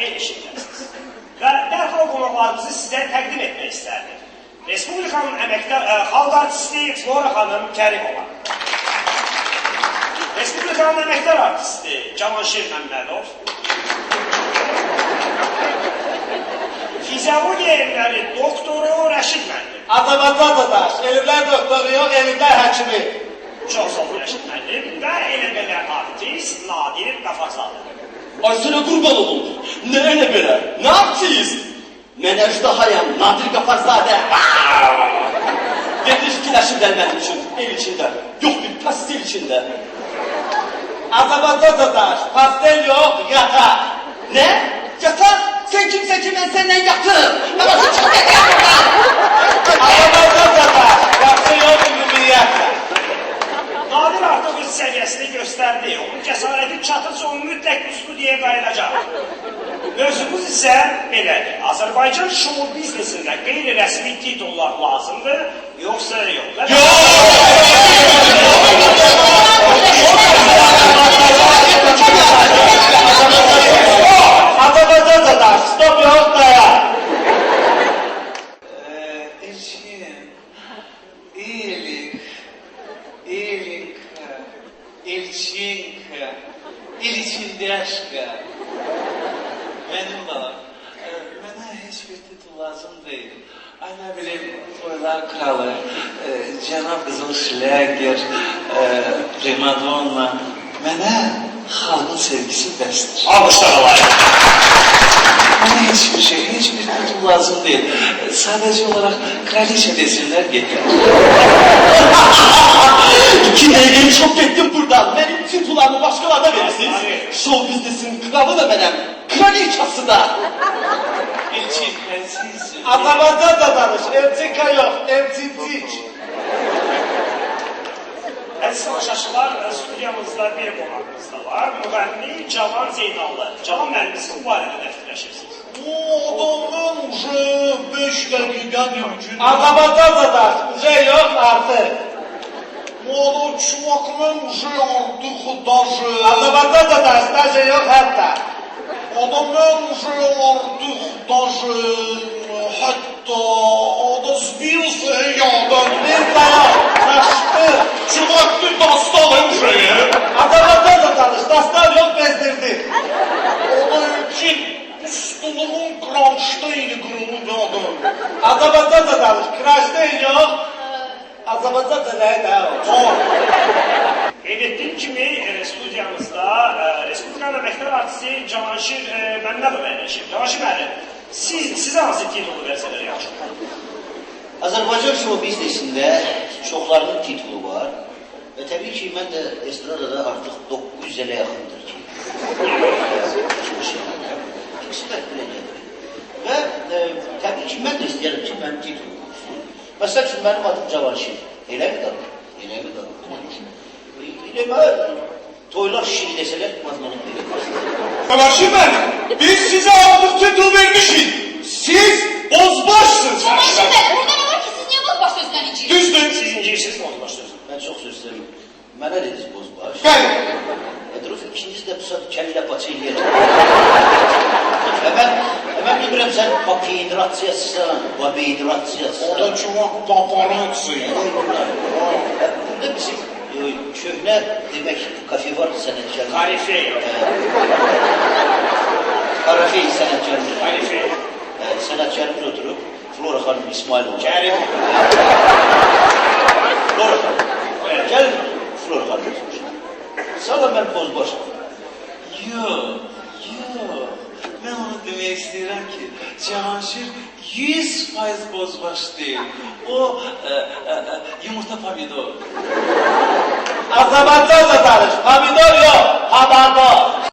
verilişindəsiniz. Və dərhal qonaqlarımızı sizə təqdim etmək istərdik. Respublikanın əməkdar xalq artisti Flora xanım Kərimova. Respublikanın əməkdar artisti Cavanşir Məmmədov. Fiziologiya elmləri doktoru Rəşid müəllim. Azərbaycan dadaş, elmlər doktoru yox, elmlər həkimi. Çox sağ olun Rəşid müəllim və elə belə artist Nadir Qafarzadə. Ay sənə qurban olun. Nə elə belə? Nə artist? Mən əjdahayam, Nadir Qafarzadə. Gedir fikirləşirlər mənim üçün, el içində. Yox bir pastel içində. Azərbaycan dadaş, pastel yox, yatak. Nə? Yatak? Sən kimsə ki, mən səndən yatırım. Mən başa çıxmayacaq buradan. Azərbaycan dadaş, yaxşı yox, ümumiyyətlə. Nadir artıq öz səviyyəsini göstərdi. Onun cəsarəti çatırsa onu mütləq bu studiyaya qayıdacaq. Mövzumuz isə belədir. Azərbaycan şou biznesində qeyri-rəsmi titullar lazımdır, yoxsa yox? Azərbaycan dadaş, stop yox, dayan. İlçin, iyilik, ilçinka, ilçindeşka. Benim balam, bana hiçbir titul lazım değil. Ay ne bileyim, Toylar Kralı, Cenab Kızıl Şlager, Primadonna. Bana halkın sevgisi bəsdir. Almışlar alayım. Bana hiçbir şey, hiçbir titul lazım değil. Sadece olarak kraliçe desinler yeter. İki değgeni çok ettim buradan. Benim titularımı başkalarına verirsiniz. Show biznesin kralı da benim. Kraliçası da. İlçin, sizsin. Azərbaycan dadaş, emçinka yox, emçincik. Əziz tamaşaçılar, studiyamızda bir qonağımız da var. Müğənni Cavan Zeynallı. Cavan müəllim, siz bu barədə nə fikirləşirsiniz? Adamın уже 5 dakika mümkün. Azərbaycan dadaş, uca yox, artıq. Valla çuvakların уже artık даже... Azərbaycan dadaş, daşı yox, hətta. Adamın уже artık даже... Hatta... Ada sbился yadan. Bir dayan, taşdı. Çuvaklı dastanı уже. Azərbaycan dadaş, dastan yox, bezdirdi. Ada için stulumun kranşteyni kırıldı adam. Azərbaycan dadaş, kraşdın yox. Azərbaycan dadaş, da o. Qeyd etdiyim kimi studiyamızda Respublikanın əməkdar artisti Cavanşir Məmmədov əyləşir. Cavanşir müəllim, sizə hansı titulu versələr yaxşıdır? Azərbaycan şou biznesində çoxlarının titulu var və təbii ki, mən də estradada artıq 900 ilə yaxındır ki, çalışıram. İkisi biləcəkdir. Və təbii ki, mən də istəyərəm ki, mənim titulum olsun. Məsəl üçün, mənim adım Cavanşir. Elə mi qalır? Elə mi qalır? Eləmə, toylar şişir desələr, mazmanı verir. Cavanşir müəllim, biz size artık titul vermişiz. Siz bozbaşsınız. Cavanşir müəllim, burada ne var ki siz niye bozbaş sözünden inciyiniz? Düzdür. Siz incirsiniz mi onu başlıyorsunuz? Mən çox söz istəyirəm. Mənə dediniz bozbaş. Bəli. Duruf, ikincisi də bu saat kəllə paça yiyəcək. Hemen bilmirəm sən papihidratsiyasısan, papihidratsiyasısan. O da çuvak paparazzi. Burada bizim köhnə demək kafe var sənətkar. Karifey. Karafey sənətkar. Karifey. Sənətkarımız oturub, Flora xanım İsmailova. Kərim. Flora xanım. Gəlin Flora xanım oturmuşlar. Sana mən bozbaşım. Yok. Ben onu demek istiyorum ki Cavanşir 100% bozbaş değil. O yumurta pomidor. Azərbaycan dadaş, pomidor yox, habardor.